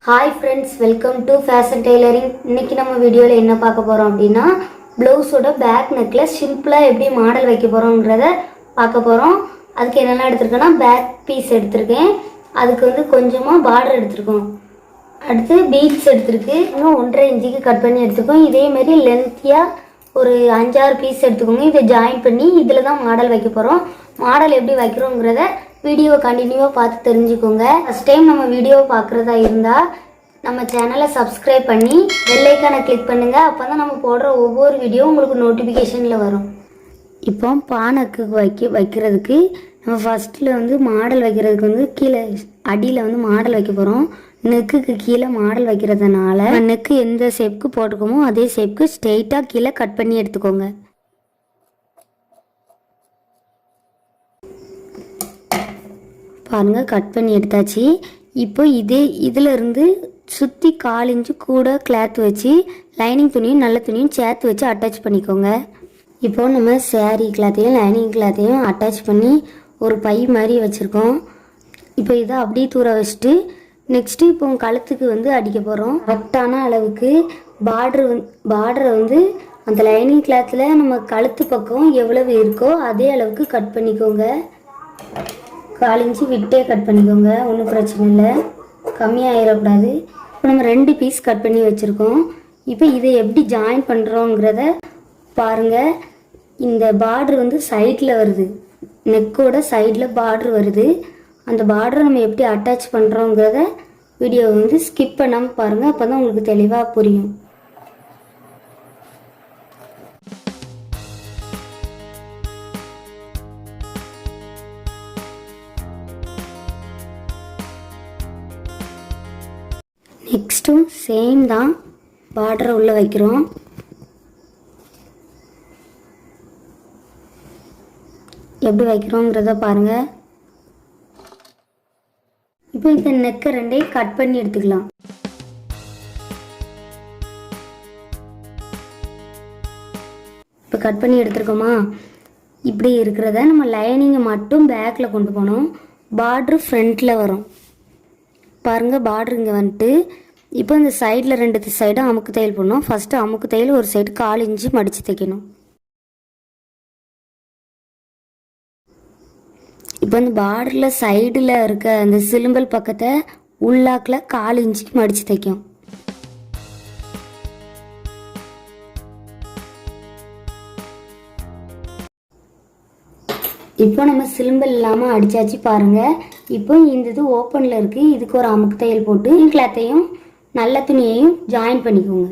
Hi friends, welcome to fashion tailoring. இன்றைக்கி நம்ம வீடியோவில் என்ன பார்க்க போகிறோம் அப்படின்னா, ப்ளவுஸோட பேக் நெக்கில் சிம்பிளாக எப்படி மாடல் வைக்க போகிறோங்கிறத பார்க்க போகிறோம். அதுக்கு என்னெல்லாம் எடுத்திருக்கேன்னா, பேக் பீஸ் எடுத்திருக்கேன், அதுக்கு வந்து கொஞ்சமாக பார்டர் எடுத்திருக்கோம், அடுத்து பீட்ஸ் எடுத்திருக்கு, இன்னும் 1.5 இன்ச்சுக்கு கட் பண்ணி எடுத்துருக்கோம். இதேமாரி லென்த்தியாக ஒரு 5-6 பீஸ் எடுத்துக்கோங்க. இதை ஜாயின் பண்ணி இதில் தான் மாடல் வைக்க போகிறோம். மாடல் எப்படி வைக்கிறோங்கிறத வீடியோவை கண்டினியூவாக பார்த்து தெரிஞ்சுக்கோங்க. ஃபஸ்ட் டைம் நம்ம வீடியோவை பார்க்குறதா இருந்தால் நம்ம சேனலை சப்ஸ்கிரைப் பண்ணி பெல் ஐக்கானை கிளிக் பண்ணுங்கள். அப்போ தான் நம்ம போடுற ஒவ்வொரு வீடியோ உங்களுக்கு நோட்டிஃபிகேஷனில் வரும். இப்போ பானைக்கு வைக்கிறதுக்கு நம்ம ஃபஸ்ட்டில் வந்து மாடல் வைக்கிறதுக்கு வந்து கீழே அடியில் வந்து மாடல் வைக்க போகிறோம். நெக்குக்கு கீழே மாடல் வைக்கிறதுனால நெக்கு எந்த ஷேப்புக்கு போட்டுக்கோமோ அதே ஷேப்புக்கு ஸ்ட்ரெயிட்டாக கீழே கட் பண்ணி எடுத்துக்கோங்க. பாருங்கள், கட் பண்ணி எடுத்தாச்சு. இப்போ இதிலிருந்து சுற்றி 1/4 இன்ச்சு கூட கிளாத் வச்சு லைனிங் துணியும் நல்ல துணியும் சேர்த்து வச்சு அட்டாச் பண்ணிக்கோங்க. இப்போ நம்ம சேரீ கிளாத்தையும் லைனிங் கிளாத்தையும் அட்டாச் பண்ணி ஒரு பை மாதிரி வச்சுருக்கோம். இப்போ இதை அப்படியே தூர வச்சுட்டு நெக்ஸ்ட்டு இப்போ கழுத்துக்கு வந்து அடிக்க போகிறோம். கரெக்டான அளவுக்கு பார்டரை வந்து அந்த லைனிங் கிளாத்தில் நம்ம கழுத்து பக்கம் எவ்வளவு இருக்கோ அதே அளவுக்கு கட் பண்ணிக்கோங்க. 1/4 இன்ச்சு விட்டே கட் பண்ணிக்கோங்க, ஒன்றும் பிரச்சனை இல்லை, கம்மியாகிடக்கூடாது. இப்போ நம்ம 2 பீஸ் கட் பண்ணி வச்சுருக்கோம். இப்போ இதை எப்படி ஜாயின் பண்ணுறோங்கிறத பாருங்கள். இந்த பார்ட்ரு வந்து சைடில் வருது, நெக்கோட சைடில் பார்ட்ரு வருது. அந்த பார்டரை நம்ம எப்படி அட்டாச் பண்ணுறோங்கிறத வீடியோவை வந்து ஸ்கிப் பண்ணாமல் பாருங்கள், அப்போ தான் உங்களுக்கு தெளிவாக புரியும். நெக்ஸ்ட்டும் சேம் தான், பார்டரை உள்ளே வைக்கிறோம். எப்படி வைக்கிறோங்கிறத பாருங்கள். இப்போ இந்த நெக்கை 2ஐயும் கட் பண்ணி எடுத்துக்கலாம். இப்போ கட் பண்ணி எடுத்துருக்கோமா, இப்படி இருக்கிறத நம்ம லைனிங்கை மட்டும் பேக்கில் கொண்டு போனோம். பார்ட்ரு ஃப்ரண்ட்டில் வரும் பாருங்கள். பார்ட்ரு இங்கே வந்துட்டு இப்போ இந்த சைடில் 2 சைடும் அமுக்கு தையல் போடணும். ஃபஸ்ட்டு அமுக்கு தையல் ஒரு சைடு 1/4 இன்ச்சு மடித்து தைக்கணும். இப்போ இந்த பார்டரில் சைடில் இருக்க அந்த சிலும்பல் பக்கத்தை உள்ளாக்கில் 1/4 இன்ச்சுக்கு மடித்து தைக்கும். இப்போ நம்ம சிலும்பல் இல்லாமல் அடித்தாச்சு பாருங்கள். இப்போ இந்த இது ஓப்பனில் இருக்குது, இதுக்கு ஒரு அமுக்கு தையல் போட்டு கிளாத்தையும் நல்ல துணியையும் ஜாயின் பண்ணிக்கோங்க.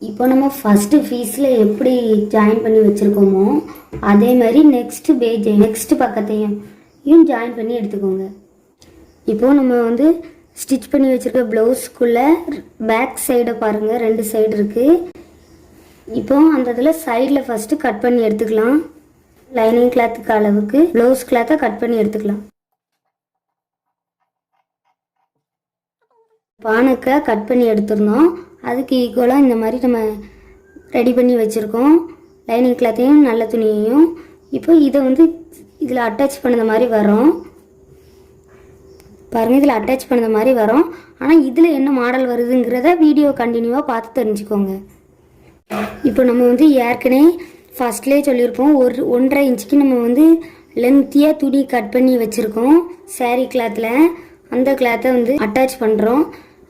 இப்போ நம்ம ஃபஸ்ட்டு பீஸில் எப்படி ஜாயின் பண்ணி வச்சுருக்கோமோ அதே மாதிரி நெக்ஸ்ட்டு பக்கத்தையும் ஜாயின் பண்ணி எடுத்துக்கோங்க. இப்போது நம்ம வந்து ஸ்டிச் பண்ணி வச்சுருக்க ப்ளவுஸ்க்குள்ளே பேக் சைடை பாருங்கள், 2 சைடு இருக்குது. இப்போ அந்த இதில் சைடில் ஃபஸ்ட்டு கட் பண்ணி எடுத்துக்கலாம். லைனிங் கிளாத்துக்கு அளவுக்கு ப்ளவுஸ் கிளாத்தை கட் பண்ணி எடுத்துக்கலாம். பானைக்கை கட் பண்ணி எடுத்துருந்தோம், அதுக்கு ஈக்குவலாக இந்த மாதிரி நம்ம ரெடி பண்ணி வச்சுருக்கோம், லைனிங் கிளாத்தையும் நல்ல துணியையும். இப்போ இதை வந்து இதில் அட்டாச் பண்ணது மாதிரி வரும் பாருங்கள், இதில் அட்டாச் பண்ணது மாதிரி வரும். ஆனால் இதில் என்ன மாடல் வருதுங்கிறத வீடியோ கண்டினியூவாக பார்த்து தெரிஞ்சுக்கோங்க. இப்போ நம்ம வந்து ஏற்கனவே ஃபஸ்ட்லேயே சொல்லியிருப்போம், 1.5 இன்ச்சுக்கு நம்ம வந்து லென்த்தியாக துணி கட் பண்ணி வச்சுருக்கோம் சேரீ கிளாத்தில். அந்த கிளாத்தை வந்து அட்டாச் பண்ணுறோம்.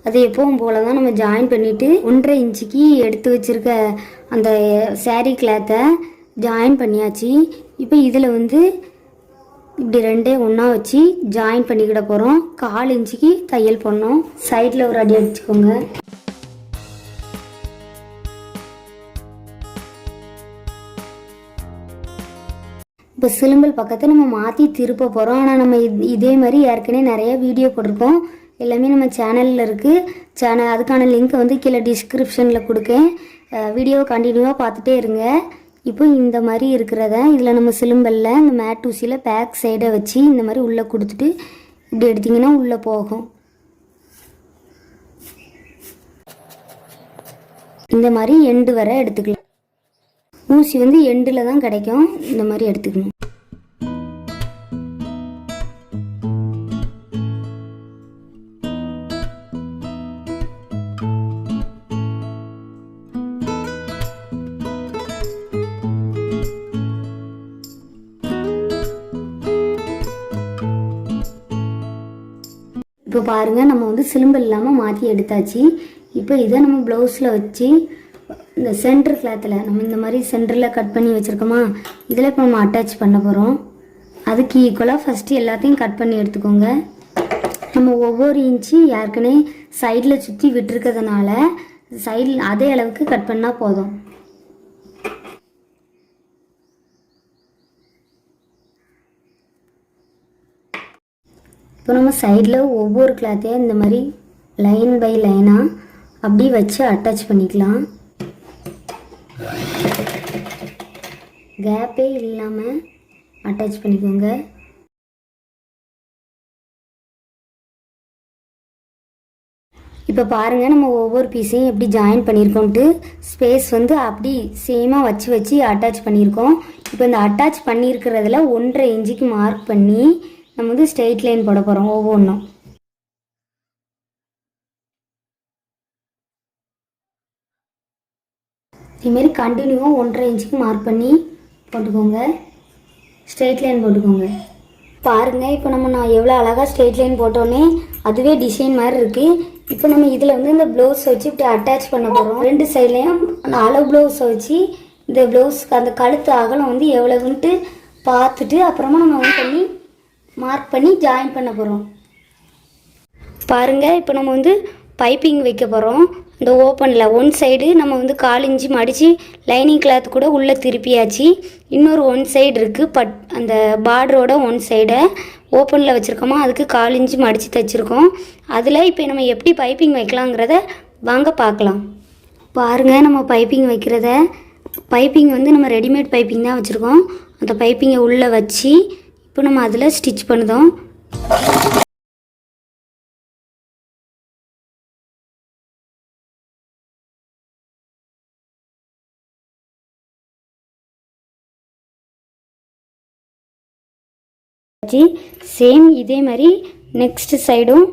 அது எப்பவும் போல தான் நம்ம ஜாயின் பண்ணிவிட்டு 1.5 இன்ச்சுக்கு எடுத்து வச்சுருக்க அந்த சேரீ கிளாத்தை ஜாயின் பண்ணியாச்சு. இப்போ இதில் வந்து இப்படி 2 ஒன்றா வச்சு ஜாயின் பண்ணிக்கிட போகிறோம். 1/4 இன்ச்சுக்கு தையல் பண்ணோம். சைடில் ஒரு அடி அடிச்சுக்கோங்க. இப்போ சிலும்பல் பக்கத்தை நம்ம மாற்றி திருப்ப போகிறோம். ஆனால் நம்ம இதே மாதிரி ஏற்கனவே நிறைய வீடியோ போட்டிருக்கோம், எல்லாமே நம்ம சேனலில் இருக்குது. அதுக்கான லிங்க்கை வந்து கீழே டிஸ்கிரிப்ஷனில் கொடுக்கேன். வீடியோவை கண்டினியூவாக பார்த்துட்டே இருங்க. இப்போ இந்த மாதிரி இருக்கிறத இதில் நம்ம சிலும்பலில் இந்த மேட் ஊசியில் பேக் சைடை வச்சு இந்த மாதிரி உள்ளே கொடுத்துட்டு இப்படி எடுத்திங்கன்னா உள்ளே போகும். இந்த மாதிரி எண்டு வரை எடுத்துக்கலாம். ஊசி வந்து எண்டில் தான் கிடைக்கும், இந்த மாதிரி எடுத்துக்கணும். இப்போ பாருங்கள் நம்ம வந்து சிலிம்பு இல்லாமல் மாற்றி எடுத்தாச்சு. இப்போ இதை நம்ம ப்ளவுஸில் வச்சு இந்த சென்டர் கிளாத்தில் நம்ம இந்த மாதிரி சென்டரில் கட் பண்ணி வச்சுருக்கோமா, இதில் இப்போ நம்ம அட்டாச் பண்ண போகிறோம். அதுக்கு ஈக்குவலாக ஃபஸ்ட்டு எல்லாத்தையும் கட் பண்ணி எடுத்துக்கோங்க. நம்ம ஒவ்வொரு இன்ச்சு ஏற்கனவே சைடில் சுற்றி விட்டுருக்கிறதுனால சைடில் அதே அளவுக்கு கட் பண்ணால் போதும். இப்போ நம்ம சைடில் ஒவ்வொரு கிளாத்தையும் இந்த மாதிரி லைன் பை லைனாக அப்படி வச்சு அட்டாச் பண்ணிக்கலாம். கேப்பே இல்லாமல் அட்டாச் பண்ணிக்கோங்க. இப்போ பாருங்கள் நம்ம ஒவ்வொரு பீஸையும் எப்படி ஜாயின் பண்ணியிருக்கோன்ட்டு ஸ்பேஸ் வந்து அப்படி சேமாக வச்சு அட்டாச் பண்ணியிருக்கோம். இப்போ இந்த அட்டாச் பண்ணியிருக்கிறதுல 1.5 இன்ச்சுக்கு மார்க் பண்ணி நம்ம வந்து ஸ்ட்ரெயிட் லைன் போட போகிறோம் ஒவ்வொன்றும். இதுமாரி கண்டினியூவாக 1.5 இன்ச்சுக்கு மார்க் பண்ணி போட்டுக்கோங்க. ஸ்ட்ரெயிட் லைன் போட்டுக்கோங்க. பாருங்கள் இப்போ நான் எவ்வளோ அழகாக ஸ்ட்ரெயிட் லைன் போட்டோன்னே அதுவே டிசைன் மாதிரி இருக்குது. இப்போ நம்ம இதில் வந்து இந்த ப்ளவுஸ் வச்சு இப்படி அட்டாச் பண்ண போகிறோம். 2 சைட்லேயும் அந்த அளவு ப்ளவுஸை வச்சு இந்த ப்ளவுஸுக்கு அந்த கழுத்து அகலம் வந்து எவ்வளவுன்ட்டு பார்த்துட்டு அப்புறமா நம்ம வந்து பண்ணி மார்க் பண்ணி ஜாயின் பண்ண போகிறோம். பாருங்கள் இப்போ நம்ம வந்து பைப்பிங் வைக்க போகிறோம். இந்த ஓப்பனில் 1 சைடு நம்ம வந்து 1/4 இன்ச்சு மடித்து லைனிங் கிளாத் கூட உள்ளே திருப்பியாச்சு. இன்னொரு 1 சைடு இருக்குது. அந்த பார்டரோட 1 சைடை ஓப்பனில் வச்சுருக்கோமா, அதுக்கு 1/4 இன்ச்சு மடித்து தைச்சிருக்கோம். அதில் இப்போ நம்ம எப்படி பைப்பிங் வைக்கலாங்கிறத வாங்க பார்க்கலாம். பாருங்கள் நம்ம பைப்பிங் வைக்கிறத, பைப்பிங் வந்து நம்ம ரெடிமேட் பைப்பிங் தான் வச்சுருக்கோம். அந்த பைப்பிங்கை உள்ளே வச்சு இப்போ நம்ம அதில் ஸ்டிச் பண்ணுதோம். சேம் இதே மாதிரி நெக்ஸ்ட் சைடும்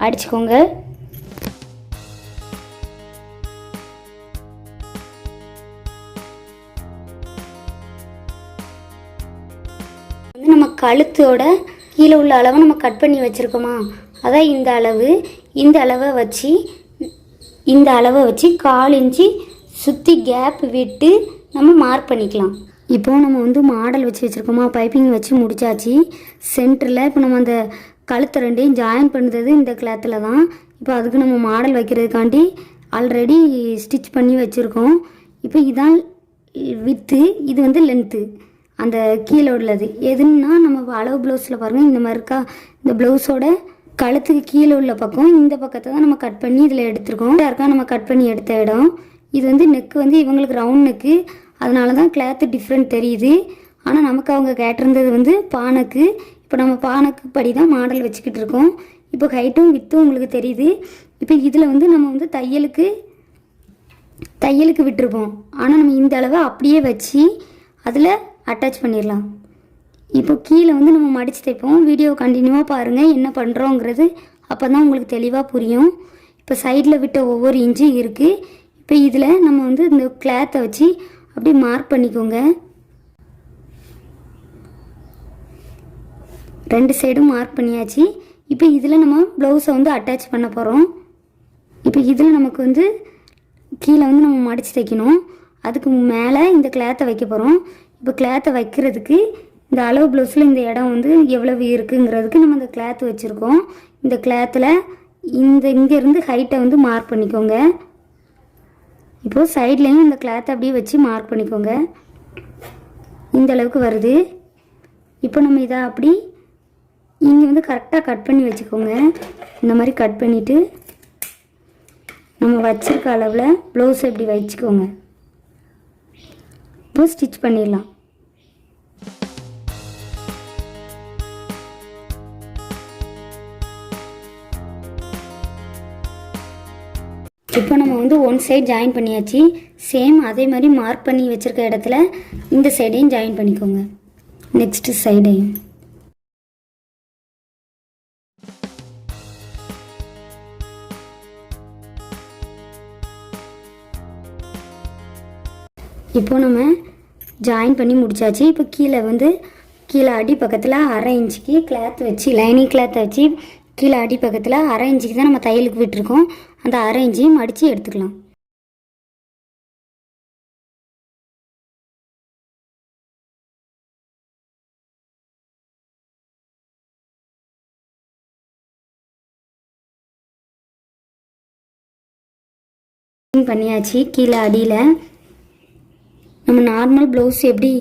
அடிச்சுக்கோங்க. நம்ம கழுத்தோட கீழே உள்ள அளவை நம்ம கட் பண்ணி வச்சுருக்கோமா, அதான் இந்த அளவு. இந்த அளவை வச்சு 1/4 இன்ச்சு சுற்றி கேப் விட்டு நம்ம மார்க் பண்ணிக்கலாம். இப்போது நம்ம வந்து மாடல் வச்சுருக்கோமா, பைப்பிங் வச்சு முடிச்சாச்சு. சென்டரில் இப்போ நம்ம அந்த கழுத்தை 2ஐயும் ஜாயின் பண்ணுறது இந்த கிளாத்தில் தான். இப்போ அதுக்கு நம்ம மாடல் வைக்கிறதுக்காண்டி ஆல்ரெடி ஸ்டிச் பண்ணி வச்சுருக்கோம். இப்போ இதான் வித்து, இது வந்து லென்த்து. அந்த கீழே உள்ளது எதுன்னா நம்ம அளவு ப்ளவுஸில் பாருங்கள் இந்த மாதிரி இருக்கா, இந்த ப்ளவுஸோட கழுத்துக்கு கீழே உள்ள பக்கம் இந்த பக்கத்தை தான் நம்ம கட் பண்ணி இதில் எடுத்துருக்கோம். இருக்கா நம்ம கட் பண்ணி எடுத்த இடம். இது வந்து நெக்கு வந்து இவங்களுக்கு ரவுண்ட் நெக்கு, அதனால தான் கிளாத்து டிஃப்ரெண்ட் தெரியுது. ஆனால் நமக்கு அவங்க கேட்டிருந்தது வந்து பானைக்கு. இப்போ நம்ம பானைக்கு படி தான் மாடல் வச்சுக்கிட்டு இருக்கோம். இப்போ ஹைட்டும் வித்தும் உங்களுக்கு தெரியுது. இப்போ இதில் வந்து நம்ம வந்து தையலுக்கு விட்டுருப்போம். ஆனால் நம்ம இந்த அளவை அப்படியே வச்சு அதில் அட்டாச் பண்ணிடலாம். இப்போ கீழே வந்து நம்ம மடித்து தைப்போம். வீடியோ கண்டினியூவாக பாருங்கள் என்ன பண்ணுறோங்கிறது, அப்போ தான் உங்களுக்கு தெளிவாக புரியும். இப்போ சைடில் விட்ட ஒவ்வொரு இன்ச்சும் இருக்குது. இப்போ இதில் நம்ம வந்து இந்த கிளாத்தை வச்சு அப்படி மார்க் பண்ணிக்கோங்க. 2 சைடும் மார்க் பண்ணியாச்சு. இப்போ இதில் நம்ம ப்ளவுஸை வந்து அட்டாச் பண்ண போகிறோம். இப்போ இதில் நமக்கு வந்து கீழே வந்து நம்ம மடித்து தைக்கணும். அதுக்கு மேலே இந்த கிளாத்தை வைக்க போகிறோம். இப்போ கிளாத்தை வைக்கிறதுக்கு இந்த அளவு ப்ளவுஸில் இந்த இடம் வந்து எவ்வளவு இருக்குங்கிறதுக்கு நம்ம இந்த கிளாத் வச்சுருக்கோம். இந்த கிளாத்தில் இங்கேருந்து ஹைட்டை வந்து மார்க் பண்ணிக்கோங்க. இப்போது சைட்லேயும் இந்த கிளாத்தை அப்படியே வச்சு மார்க் பண்ணிக்கோங்க. இந்த அளவுக்கு வருது. இப்போ நம்ம இதை அப்படி இங்கே வந்து கரெக்டாக கட் பண்ணி வச்சுக்கோங்க. இந்த மாதிரி கட் பண்ணிவிட்டு நம்ம வச்சுருக்க அளவில் ப்ளவுஸை இப்படி வச்சுக்கோங்க. இப்போ ஸ்டிச் பண்ணிடலாம். இப்போ நம்ம வந்து 1 சைடு ஜாயின் பண்ணியாச்சு. சேம் அதே மாதிரி மார்க் பண்ணி வச்சுருக்க இடத்துல இந்த சைடையும் ஜாயின் பண்ணிக்கோங்க. நெக்ஸ்ட் சைடையும் இப்போ நம்ம ஜாயின் பண்ணி முடிச்சாச்சு. இப்போ கீழே அடி பக்கத்தில் 1/2 இன்ச்சுக்கு கிளாத் வச்சு லைனிங் கிளாத்தை வச்சு கீழே அடி பக்கத்தில் 1/2 இன்ச்சுக்கு தான் நம்ம தையலுக்கு விட்டுருக்கோம். அந்த 1/2 இன்ச்சையும் மடித்து எடுத்துக்கலாம். பண்ணியாச்சு. கீழே அடியில் நம்ம நார்மல் ப்ளவுஸ் எப்படி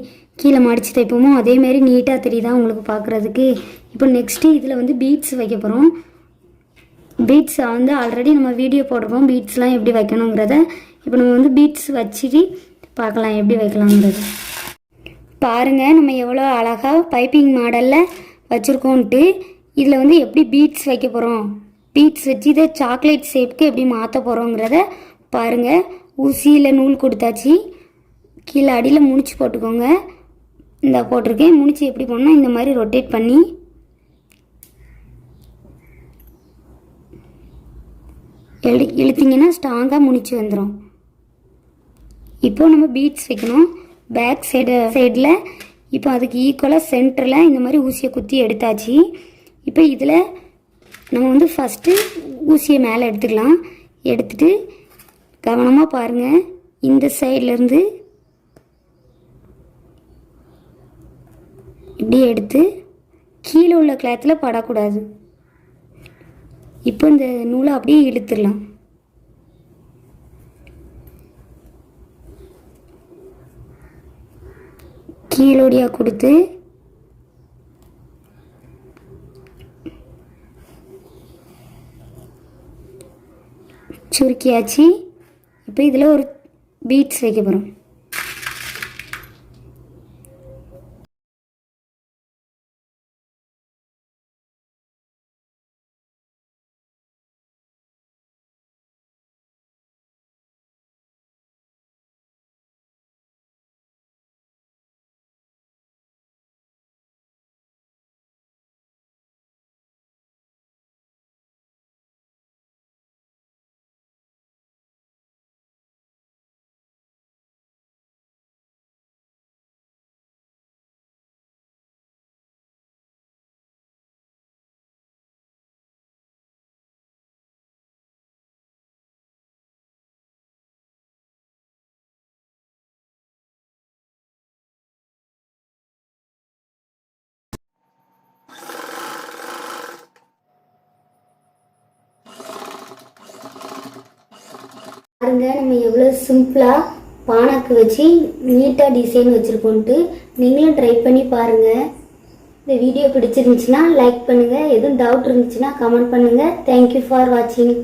கீழே மடித்து தைப்போமோ அதேமாரி நீட்டாக தெரியுதா உங்களுக்கு பார்க்குறதுக்கு. இப்போ நெக்ஸ்ட்டு இதில் வந்து பீட்ஸ் வைக்க போகிறோம். பீட்ஸ் வந்து ஆல்ரெடி நம்ம வீடியோ போட்டிருக்கோம் பீட்ஸ்லாம் எப்படி வைக்கணுங்கிறத. இப்போ நம்ம வந்து பீட்ஸ் வச்சுட்டு பார்க்கலாம் எப்படி வைக்கலாங்கிறது. பாருங்கள் நம்ம எவ்வளோ அழகாக பைப்பிங் மாடலில் வச்சுருக்கோன்ட்டு. இதில் வந்து எப்படி பீட்ஸ் வைக்க போகிறோம், பீட்ஸ் வச்சு இதை சாக்லேட் ஷேப்புக்கு எப்படி மாற்ற போகிறோங்கிறத பாருங்கள். ஊசியில் நூல் கொடுத்தாச்சு. கீழே அடியில் முடிச்சு போட்டுக்கோங்க. இந்த போட்டிருக்கேன். முடிச்சு எப்படி போடணும், இந்த மாதிரி ரொட்டேட் பண்ணி இழுத்திங்கன்னா ஸ்ட்ராங்காக முடிச்சு வந்துடும். இப்போ நம்ம பீட்ஸ் வைக்கணும் பேக் சைடில். இப்போ அதுக்கு ஈக்குவலாக சென்டரில் இந்த மாதிரி ஊசியை குத்தி எடுத்தாச்சு. இப்போ இதில் நம்ம வந்து ஃபஸ்ட்டு ஊசியை மேலே எடுத்துக்கலாம். எடுத்துகிட்டு கவனமாக பாருங்கள், இந்த சைட்லேருந்து இப்படி எடுத்து கீழே உள்ள கிளாத்தில் படக்கூடாது. இப்போ இந்த நூலை அப்படியே இழுத்துடலாம். கீழோடியாக கொடுத்து சுருக்கியாச்சு. இப்போ இதில் ஒரு பீட்ஸ் வைக்க போகிறோம். பாருங்க நம்ம எவ்வளோ சிம்பிளாக பானாக்கு வச்சு நீட்டாக டிசைன் வச்சுருக்கோன்ட்டு. நீங்களும் ட்ரை பண்ணி பாருங்கள். இந்த வீடியோ பிடிச்சிருந்துச்சுன்னா லைக் பண்ணுங்கள். எதுவும் டவுட் இருந்துச்சுன்னா கமெண்ட் பண்ணுங்கள். தேங்க்யூ ஃபார் வாட்சிங்.